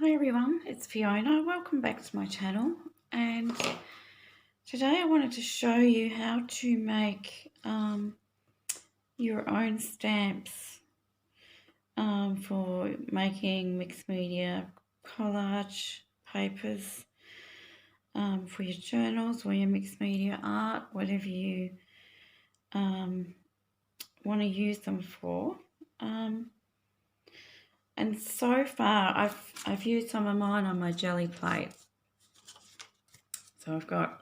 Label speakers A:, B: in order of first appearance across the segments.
A: Hi everyone, it's Fiona. Welcome back to my channel, and today I wanted to show you how to make your own stamps for making mixed media collage papers for your journals or your mixed media art, whatever you want to use them for. And so far I've used some of mine on my jelly plate. So I've got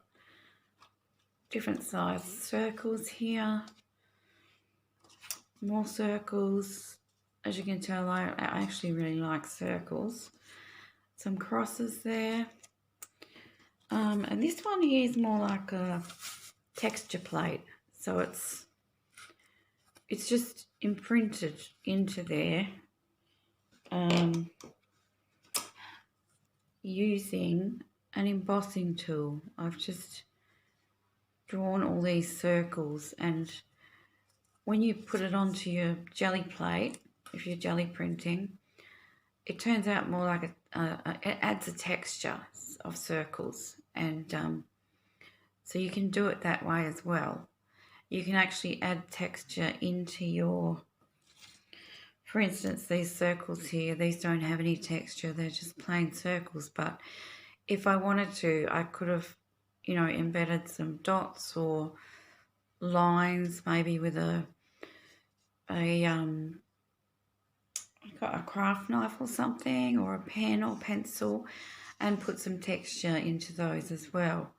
A: different size circles here, more circles. As you can tell, I actually really like circles. Some crosses there. And this one here is more like a texture plate. So it's just imprinted into there using an embossing tool. I've just drawn all these circles, and when you put it onto your jelly plate, if you're jelly printing, it turns out more like it adds a texture of circles, and so you can do it that way as well. You can actually add texture into your, for instance, these circles here, these don't have any texture, they're just plain circles, but if I wanted to, I could have, embedded some dots or lines, maybe with a craft knife or something, or a pen or pencil, and put some texture into those as well.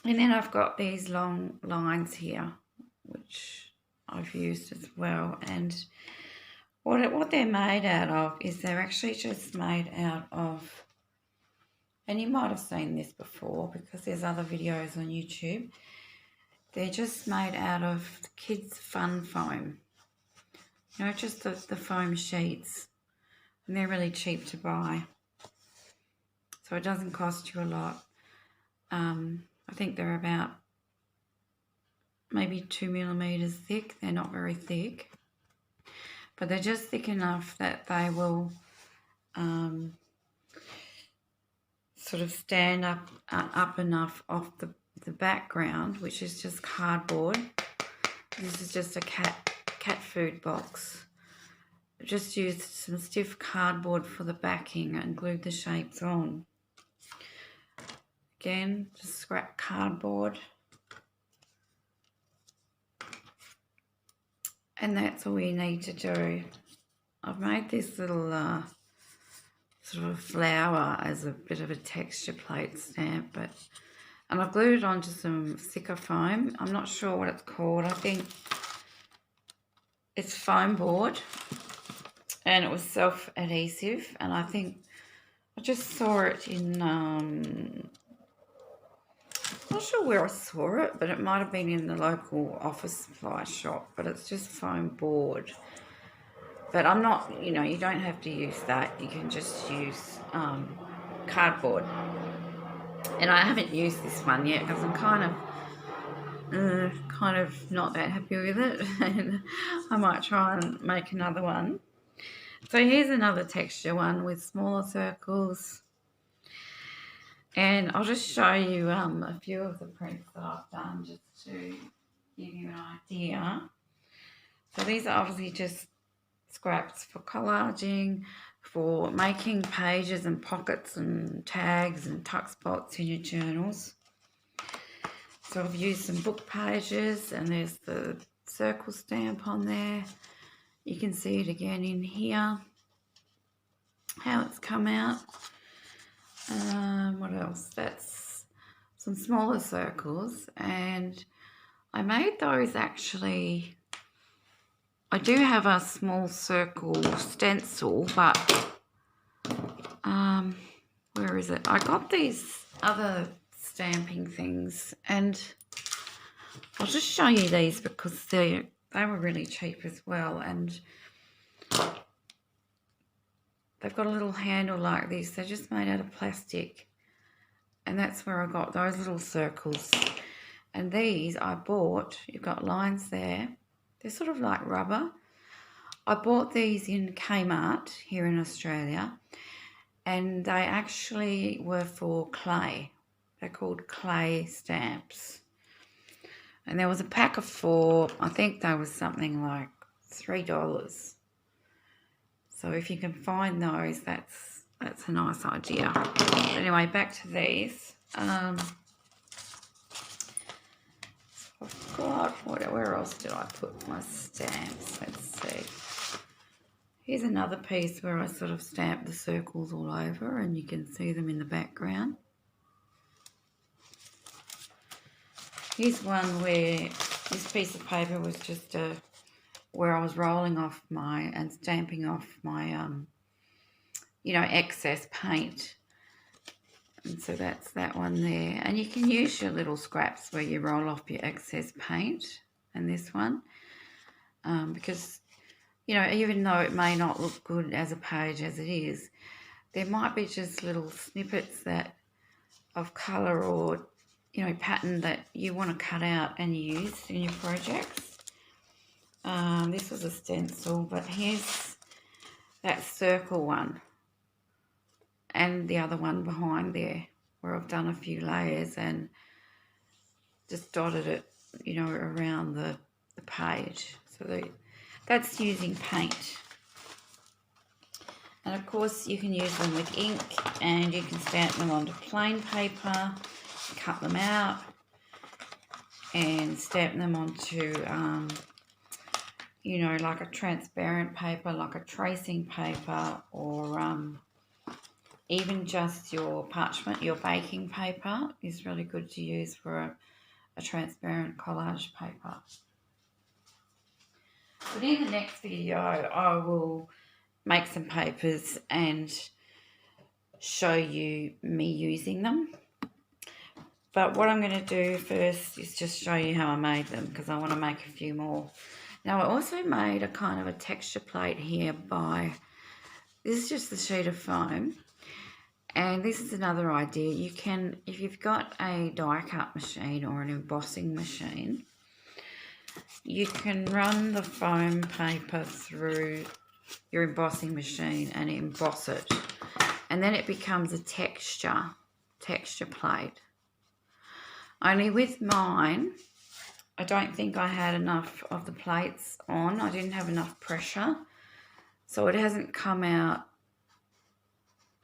A: And then I've got these long lines here, which I've used as well. And what they're made out of is they're actually just made out of, and you might have seen this before because there's other videos on YouTube, they're just made out of the kids' fun foam. Just the foam sheets. And they're really cheap to buy. So it doesn't cost you a lot. I think they're about maybe 2 millimeters thick. They're not very thick. But they're just thick enough that they will sort of stand up enough off the background, which is just cardboard. This is just a cat food box. Just used some stiff cardboard for the backing and glued the shapes on. Again, just scrap cardboard. And that's all you need to do. I've made this little sort of flower as a bit of a texture plate stamp, and I've glued it onto some thicker foam. I'm not sure what it's called. I think it's foam board, and it was self-adhesive, and I think I just saw it in, not sure where I saw it, but it might have been in the local office supply shop, but it's just foam board. But I'm not, you don't have to use that. You can just use cardboard. And I haven't used this one yet because I'm kind of not that happy with it. And I might try and make another one. So here's another texture one with smaller circles. And I'll just show you a few of the prints that I've done just to give you an idea. So these are obviously just scraps for collaging, for making pages and pockets and tags and tuck spots in your journals. So I've used some book pages, and there's the circle stamp on there. You can see it again in here, how it's come out. What else? That's some smaller circles, and I made those actually. I do have a small circle stencil, but where is it? I got these other stamping things, and I'll just show you these because they were really cheap as well, and they've got a little handle like this. They're just made out of plastic, and that's where I got those little circles. And these I bought, you've got lines there. They're sort of like rubber. I bought these in Kmart here in Australia, and they actually were for clay. They're called clay stamps. And there was a pack of 4. I think they was something like $3. So if you can find those, that's a nice idea. But anyway, back to these. I've got, where else did I put my stamps? Let's see. Here's another piece where I sort of stamped the circles all over, and you can see them in the background. Here's one where this piece of paper was just where I was rolling off and stamping off my, excess paint. And so that's that one there. And you can use your little scraps where you roll off your excess paint, and this one, because, even though it may not look good as a page as it is, there might be just little snippets of colour or, pattern that you want to cut out and use in your projects. This was a stencil, but here's that circle one and the other one behind there where I've done a few layers and just dotted it, around the page. So that's using paint. And of course you can use them with ink, and you can stamp them onto plain paper, cut them out and stamp them onto, like a transparent paper, like a tracing paper, or even just your parchment, your baking paper is really good to use for a transparent collage paper. But in the next video, I will make some papers and show you me using them. But what I'm going to do first is just show you how I made them, because I want to make a few more. Now, I also made a kind of a texture plate here this is just the sheet of foam. And this is another idea. You can, if you've got a die cut machine or an embossing machine, you can run the foam paper through your embossing machine and emboss it. And then it becomes a texture plate. Only with mine, I don't think I had enough of the plates on. I didn't have enough pressure. So it hasn't come out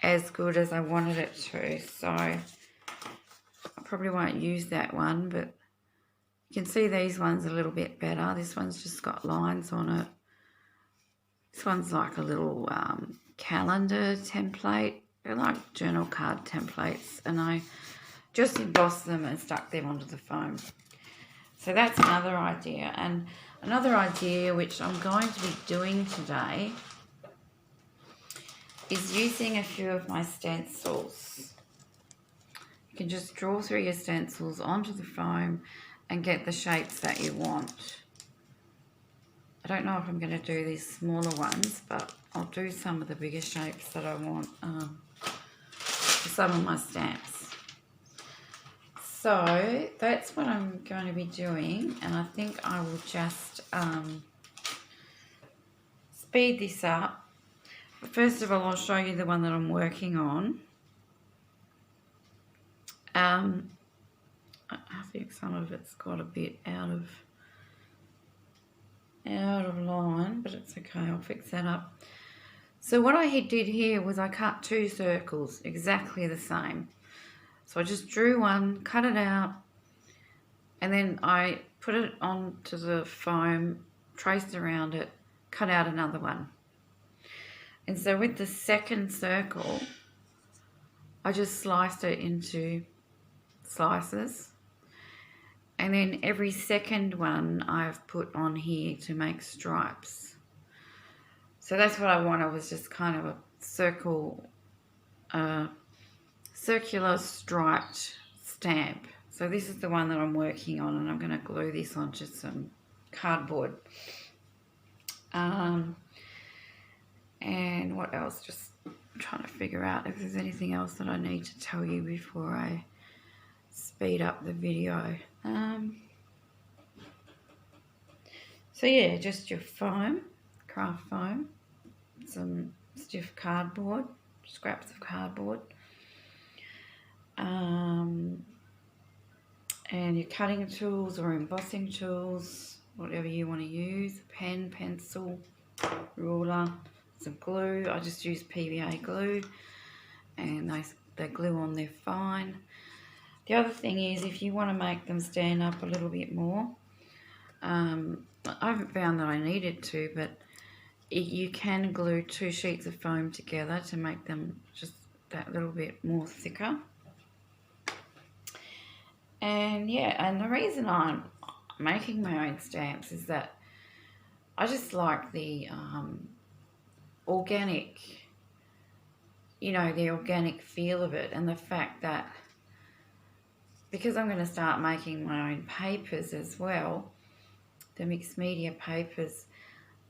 A: as good as I wanted it to. So I probably won't use that one, but you can see these ones a little bit better. This one's just got lines on it. This one's like a little calendar template. They're like journal card templates, and I just embossed them and stuck them onto the foam. So that's another idea. And another idea which I'm going to be doing today is using a few of my stencils. You can just draw through your stencils onto the foam and get the shapes that you want. I don't know if I'm going to do these smaller ones, but I'll do some of the bigger shapes that I want for some of my stamps. So that's what I'm going to be doing, and I think I will just speed this up. But first of all, I'll show you the one that I'm working on. I think some of it's got a bit out of line, but it's okay, I'll fix that up. So what I did here was I cut 2 circles exactly the same. So I just drew one, cut it out, and then I put it onto the foam, traced around it, cut out another one. And so with the second circle, I just sliced it into slices. And then every second one I've put on here to make stripes. So that's what I wanted, was just kind of a circular striped stamp. So this is the one that I'm working on, and I'm going to glue this onto some cardboard. And what else? Just trying to figure out if there's anything else that I need to tell you before I speed up the video. So yeah, just your foam, craft foam, some stiff cardboard, scraps of cardboard, and your cutting tools or embossing tools, whatever you want to use, a pen, pencil, ruler, some glue. I just use PVA glue, and they glue on there fine. The other thing is, if you want to make them stand up a little bit more, I haven't found that I needed to, but you can glue 2 sheets of foam together to make them just that little bit more thicker. And yeah, and the reason I'm making my own stamps is that I just like the organic, the organic feel of it, and the fact that because I'm going to start making my own papers as well, the mixed media papers,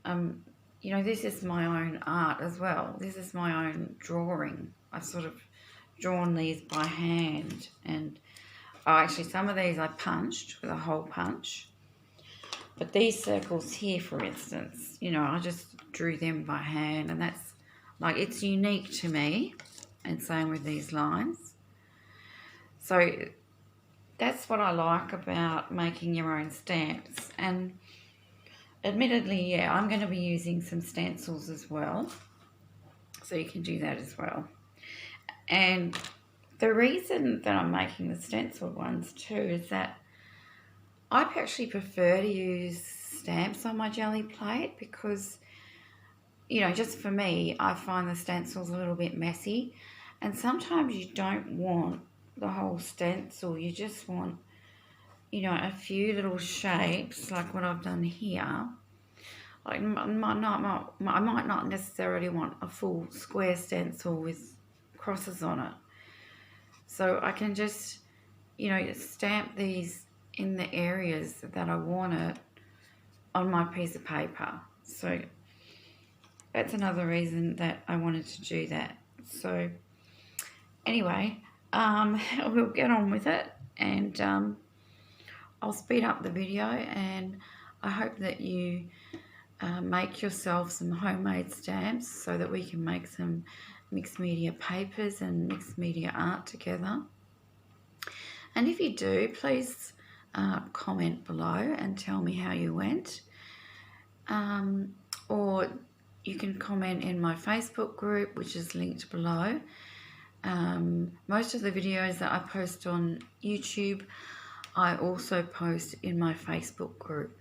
A: this is my own art as well. This is my own drawing. I've sort of drawn these by hand, and actually some of these I punched with a hole punch. But these circles here, for instance, I just drew them by hand, and that's like, it's unique to me, and same with these lines. So that's what I like about making your own stamps. And admittedly, yeah, I'm going to be using some stencils as well, so you can do that as well. And the reason that I'm making the stenciled ones too is that I actually prefer to use stamps on my jelly plate because, just for me, I find the stencils a little bit messy, and sometimes you don't want the whole stencil. You just want, a few little shapes like what I've done here. Like I might not necessarily want a full square stencil with crosses on it. So I can just, stamp these in the areas that I want it on my piece of paper. So that's another reason that I wanted to do that. So anyway, we'll get on with it, and I'll speed up the video, and I hope that you make yourself some homemade stamps so that we can make some mixed media papers and mixed media art together. And if you do, please comment below and tell me how you went, or you can comment in my Facebook group, which is linked below. Most of the videos that I post on YouTube, I also post in my Facebook group,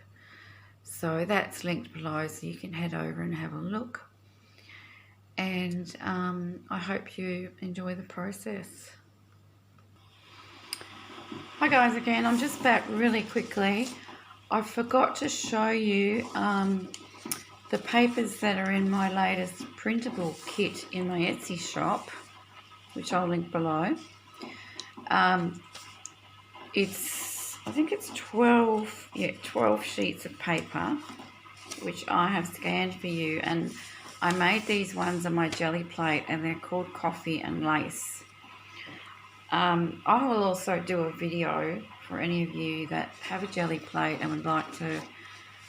A: so that's linked below, so you can head over and have a look. And I hope you enjoy the process. Hi guys, again, I'm just back really quickly. I forgot to show you the papers that are in my latest printable kit in my Etsy shop, which I'll link below. I think it's 12 sheets of paper, which I have scanned for you, and I made these ones on my jelly plate, and they're called Coffee and Lace. I will also do a video for any of you that have a jelly plate and would like to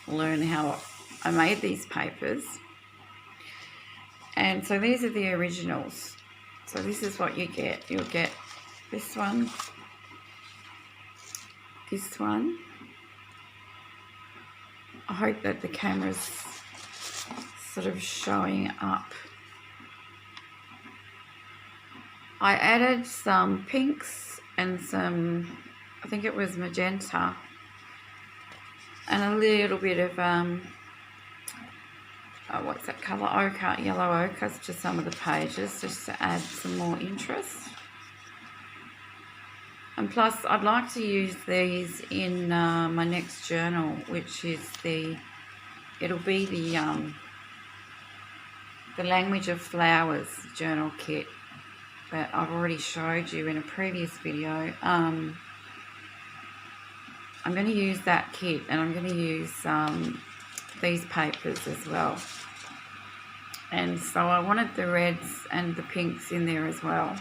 A: learn how I made these papers. And so these are the originals. So this is what you get. You'll get this one, this one. I hope that the camera's sort of showing up. I added some pinks and some, I think it was magenta, and a little bit of what's that colour, ochre, yellow ochre, to some of the pages, just to add some more interest. And plus I'd like to use these in my next journal, which is it'll be the Language of Flowers journal kit that I've already showed you in a previous video. I'm going to use that kit, and I'm going to use these papers as well. And so I wanted the reds and the pinks in there as well.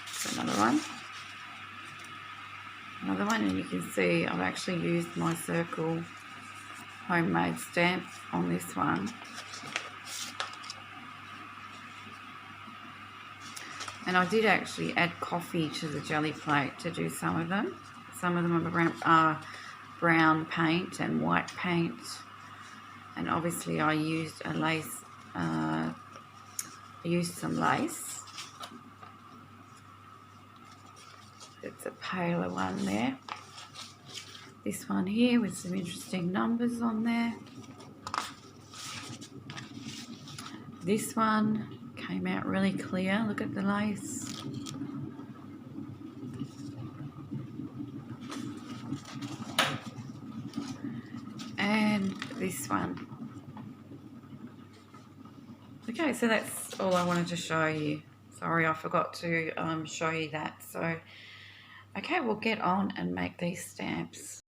A: So another one, and you can see I've actually used my circle homemade stamps on this one. And I did actually add coffee to the jelly plate to do some of them. Some of them are brown paint and white paint. And obviously I used a lace, I used some lace. It's a paler one there. This one here with some interesting numbers on there. This one came out really clear. Look at the lace. And this one. Okay, so that's all I wanted to show you. Sorry, I forgot to show you that. So, okay, we'll get on and make these stamps.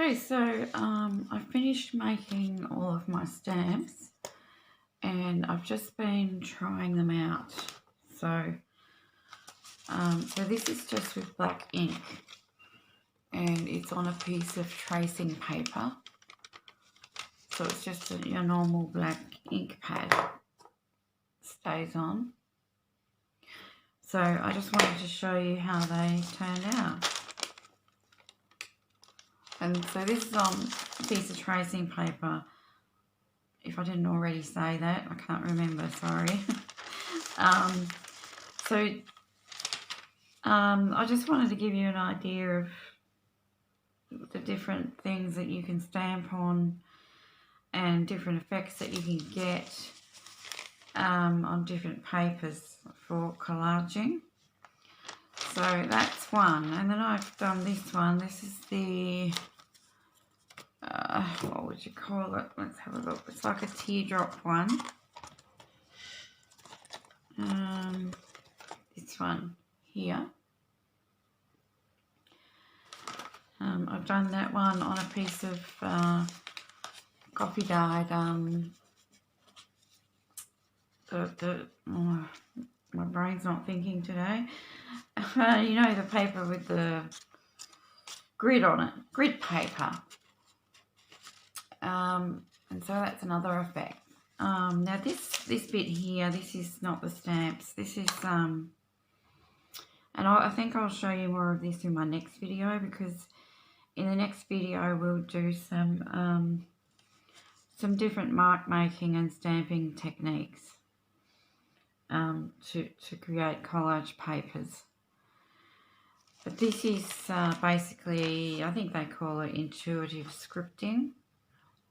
A: Okay, so I finished making all of my stamps and I've just been trying them out. So, so this is just with black ink and it's on a piece of tracing paper. So it's just your normal black ink pad stays on. So I just wanted to show you how they turned out. And so this is on a piece of tracing paper. If I didn't already say that, I can't remember, sorry. I just wanted to give you an idea of the different things that you can stamp on and different effects that you can get on different papers for collaging. So that's one. And then I've done this one. This is the, what would you call it? Let's have a look. It's like a teardrop one. This one here. I've done that one on a piece of coffee dyed, my brain's not thinking today. You know, the paper with the grid on it, grid paper. And so that's another effect. Now this bit here, this is not the stamps. This is and I think I'll show you more of this in my next video, because in the next video we'll do some different mark making and stamping techniques to create collage papers. But this is basically, I think they call it intuitive scripting.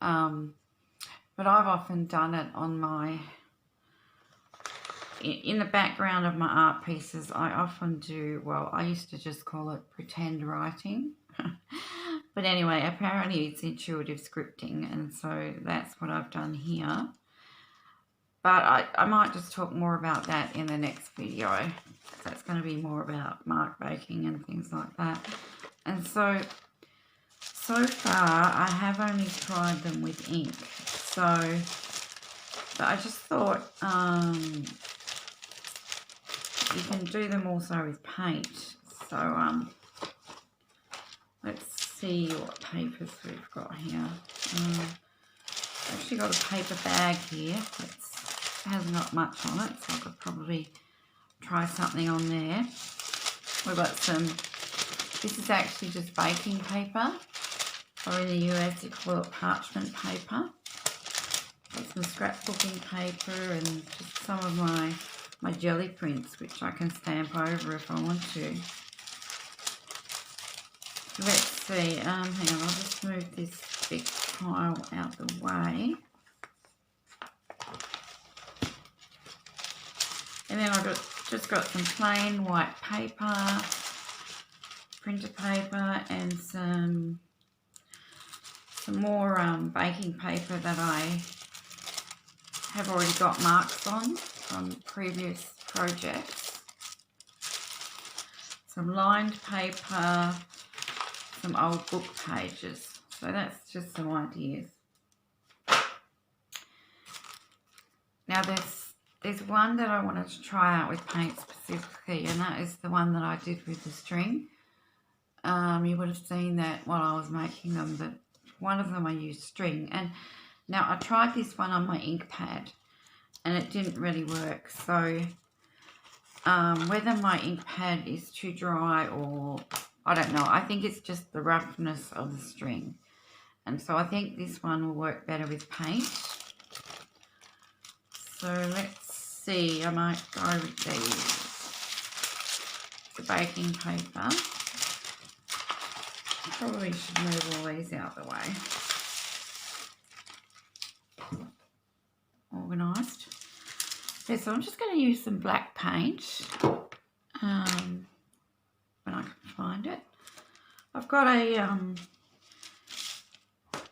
A: But I've often done it on my, in the background of my art pieces. I often do, well, I used to just call it pretend writing. But anyway, apparently it's intuitive scripting, and so that's what I've done here. But I might just talk more about that in the next video. That's going to be more about mark making and things like that. And so far I have only tried them with ink. But I just thought you can do them also with paint. So let's see what papers we've got here. I've actually got a paper bag here. It hasn't got much on it, so I could probably try something on there. We've got some, this is actually just baking paper, or in the US you call it parchment paper. Got some scrapbooking paper and just some of my jelly prints, which I can stamp over if I want to. Let's see, hang on, I'll just move this big pile out the way. And then I've just got some plain white paper, printer paper, and some more baking paper that I have already got marks on from previous projects. Some lined paper, some old book pages. So that's just some ideas. Now there's one that I wanted to try out with paint specifically, and that is the one that I did with the string. You would have seen that while I was making them, but one of them I used string. And now I tried this one on my ink pad and it didn't really work. So whether my ink pad is too dry or I don't know, I think it's just the roughness of the string. And so I think this one will work better with paint. So let's see, I might go with the baking paper. Probably should move all these out the way. Organised. Okay, so I'm just going to use some black paint when I can find it. I've got a,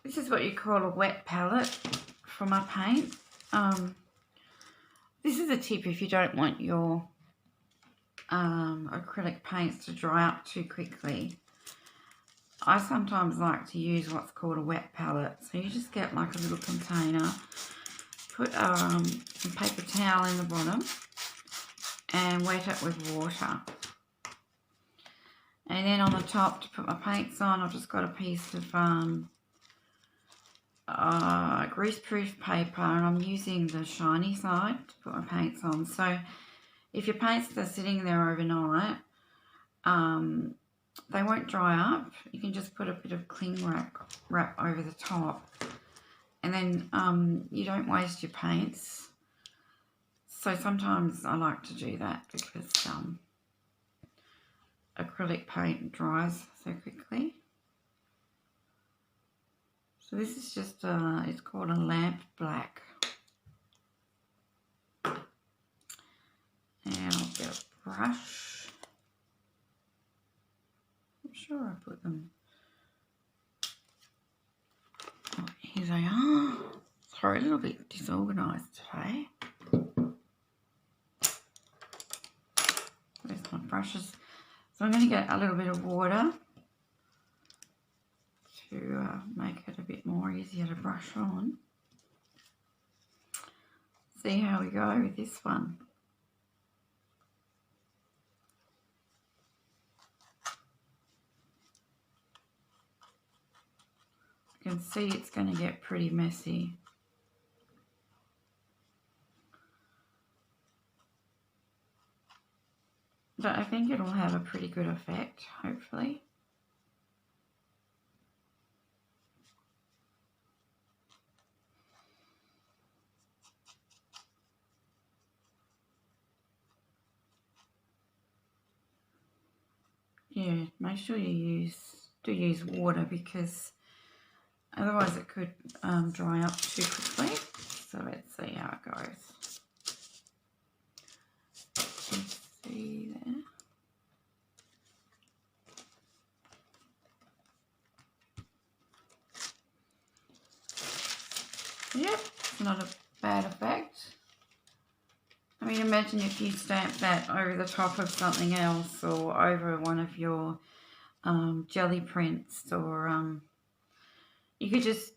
A: this is what you call a wet palette for my paint. This is a tip if you don't want your acrylic paints to dry up too quickly. I sometimes like to use what's called a wet palette. So you just get like a little container, put some paper towel in the bottom and wet it with water. And then on the top to put my paints on, I've just got a piece of greaseproof paper, and I'm using the shiny side to put my paints on. So if your paints are sitting there overnight, they won't dry up. You can just put a bit of cling wrap over the top, and then you don't waste your paints. So sometimes I like to do that because acrylic paint dries so quickly. So this is just it's called a lamp black. And I'll get a brush. I'm sure I put them. Oh, here they are. Sorry, a little bit disorganised today. There's my brushes. So I'm going to get a little bit of water to make it a bit more easier to brush on. See how we go with this one. You can see it's going to get pretty messy. But I think it'll have a pretty good effect, hopefully. Yeah, make sure you use water, because otherwise it could dry up too quickly. So let's see how it goes. Let's see there. Yep, not a bad effect. I mean, imagine if you stamp that over the top of something else, or over one of your jelly prints, or you could just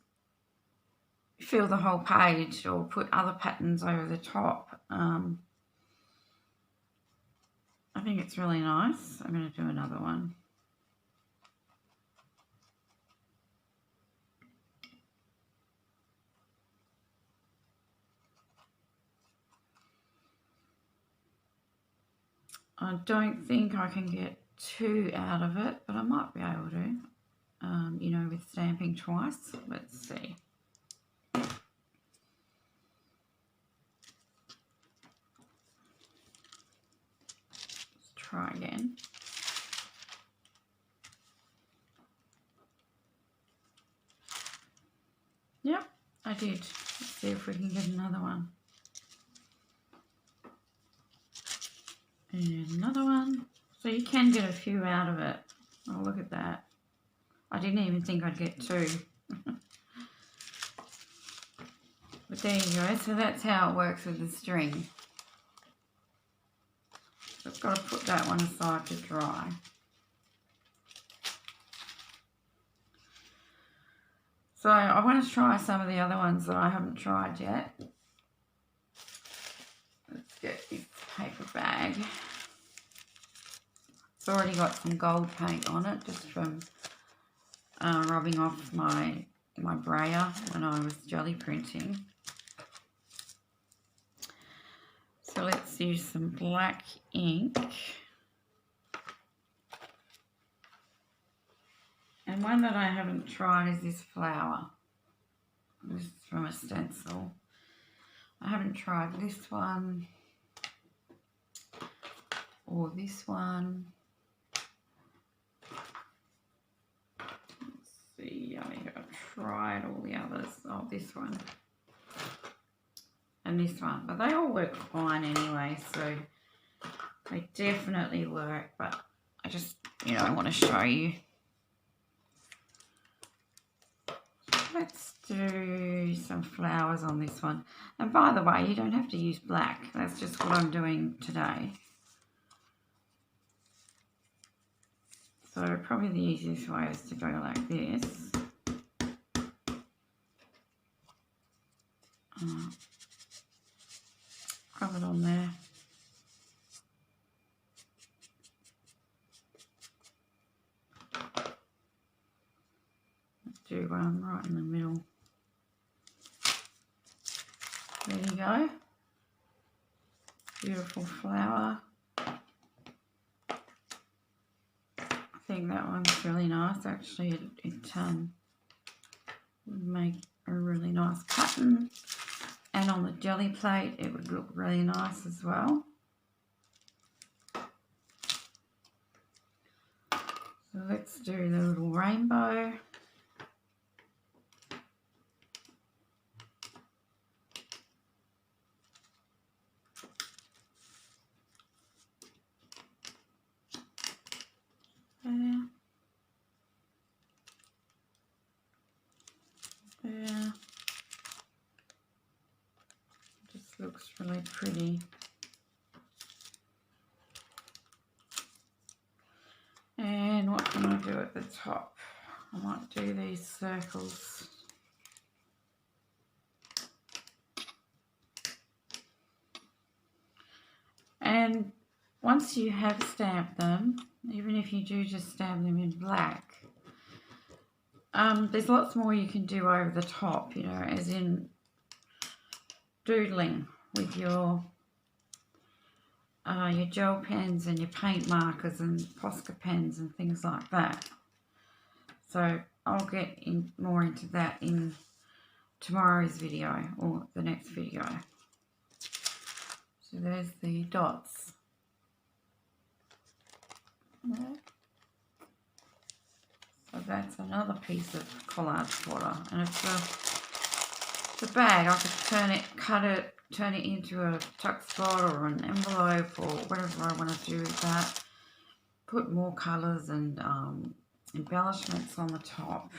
A: fill the whole page or put other patterns over the top. I think it's really nice. I'm going to do another one. I don't think I can get two out of it, but I might be able to, you know, with stamping twice. Let's see. Let's try again. Yep, I did. Let's see if we can get another one. And another one. So you can get a few out of it. Oh, look at that. I didn't even think I'd get two. But there you go. So that's how it works with the string. So I've got to put that one aside to dry. So I want to try some of the other ones that I haven't tried yet. Let's get this paper bag. It's already got some gold paint on it, just from rubbing off my brayer when I was jelly printing. So let's use some black ink. And one that I haven't tried is this flower. This is from a stencil. I haven't tried this one or this one. Let's see, I think I've tried all the others. Oh, this one and this one, but they all work fine anyway, so they definitely work. But I just, you know, I want to show you. Let's do some flowers on this one. And by the way, you don't have to use black. That's just what I'm doing today. So So probably the easiest way is to go like this. Rub it on there. Let's do one right in the middle. There you go. Beautiful flower. I think that one's really nice. Actually, it would make a really nice pattern. And on the jelly plate, it would look really nice as well. So let's do the little rainbow. There. There. Just looks really pretty. And what can I do at the top? I might do these circles. And once you have stamped them, even if you do just stamp them in black, there's lots more you can do over the top, you know, as in doodling with your gel pens and your paint markers and Posca pens and things like that. So I'll get more into that in tomorrow's video or the next video. So there's the dots. There. So that's another piece of collage fodder, and it's a bag. I could turn it into a tuck spot or an envelope or whatever I want to do with that. Put more colours and embellishments on the top.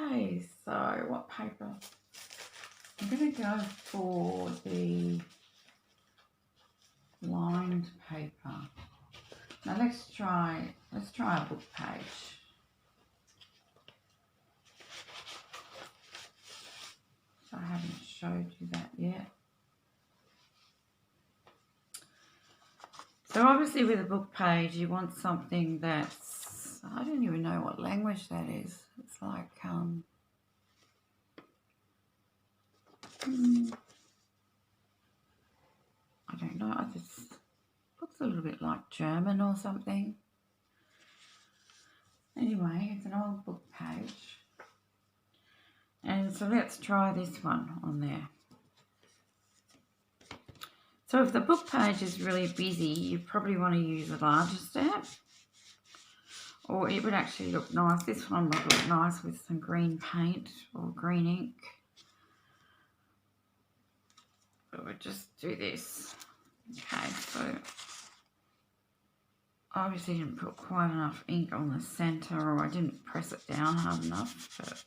A: Okay, so what paper? I'm going to go for the lined paper. Now let's try a book page. So I haven't showed you that yet. So obviously with a book page you want something that's, I don't even know what language that is. It's like I don't know, it just looks a little bit like German or something. Anyway, it's an old book page. And so let's try this one on there. So if the book page is really busy, you probably want to use a larger stamp. Or it would actually look nice. This one would look nice with some green paint or green ink. But we'll just do this. Okay, so I obviously didn't put quite enough ink on the centre, or I didn't press it down hard enough, but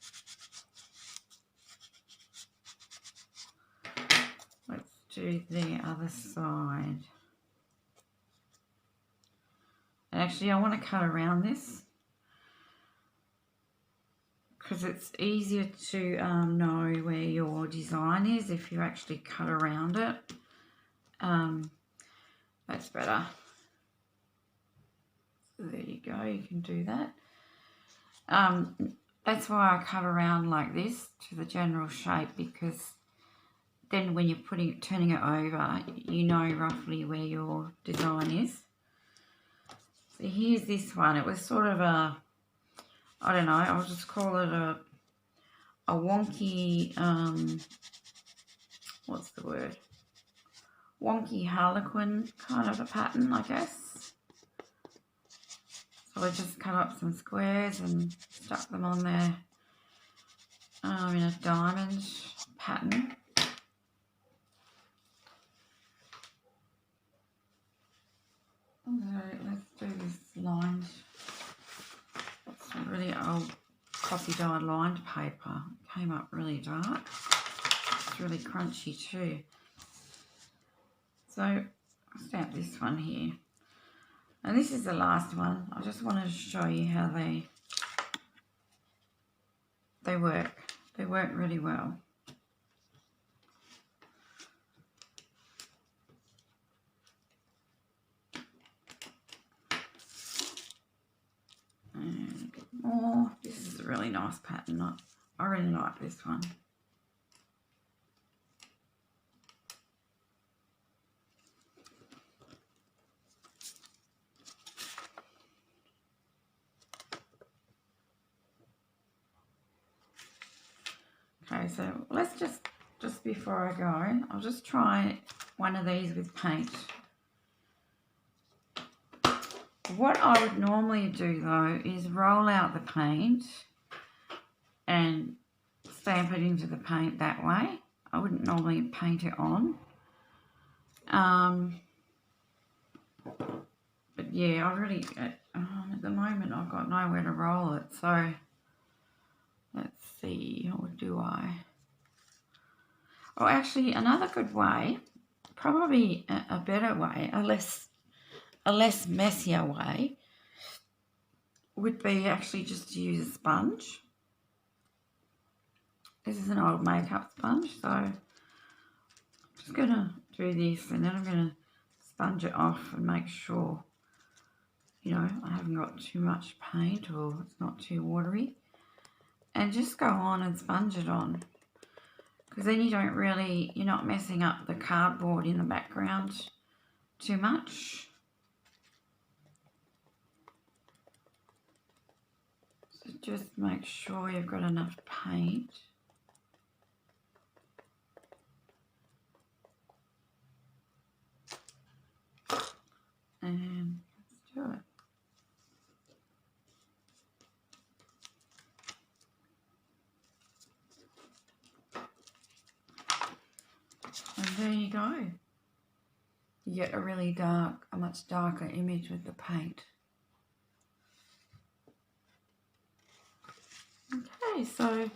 A: let's do the other side. And actually I want to cut around this because it's easier to know where your design is if you actually cut around it. That's better. So there you go, you can do that. That's why I cut around like this to the general shape, because then when you're turning it over, you know roughly where your design is. So here's this one. It was sort of a, I don't know, I'll just call it a wonky, what's the word? Wonky harlequin kind of a pattern, I guess. So I just cut up some squares and stuck them on there in a diamond pattern. So let's do this lined, it's really old coffee dyed lined paper. It came up really dark. It's really crunchy too. So I'll stamp this one here. And this is the last one. I just wanted to show you how they work. They work really well. And a bit more. This is a really nice pattern. I really like this one. Okay, so let's just before I go, I'll just try one of these with paint. What I would normally do though is roll out the paint and stamp it into the paint that way. I wouldn't normally paint it on. But yeah, I really, at the moment I've got nowhere to roll it, so let's see, what do I? Oh, actually, another good way, probably a better way, a less messier way, would be actually just to use a sponge. This is an old makeup sponge, so I'm just going to do this and then I'm going to sponge it off and make sure, you know, I haven't got too much paint or it's not too watery. And just go on and sponge it on. Because then you're not messing up the cardboard in the background too much. So just make sure you've got enough paint. And let's do it. And there you go. You get a really dark, a much darker image with the paint. Okay, so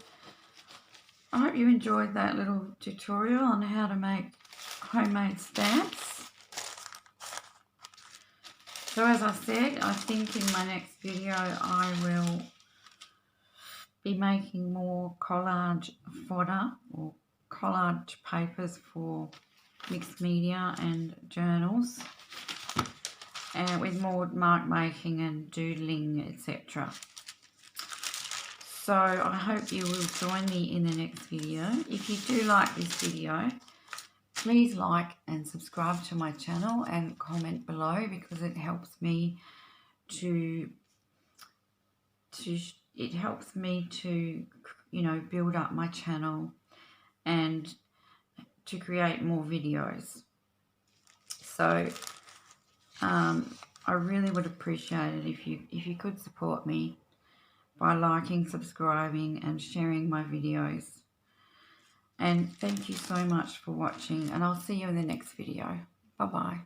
A: I hope you enjoyed that little tutorial on how to make homemade stamps. So as I said, I think in my next video I will be making more collage fodder or collage papers for mixed media and journals, and with more mark making and doodling, etc. So I hope you will join me in the next video. If you do like this video, please like and subscribe to my channel and comment below, because it helps me to you know, build up my channel and to create more videos. So I really would appreciate it if you could support me by liking, subscribing and sharing my videos. And thank you so much for watching, and I'll see you in the next video. Bye bye.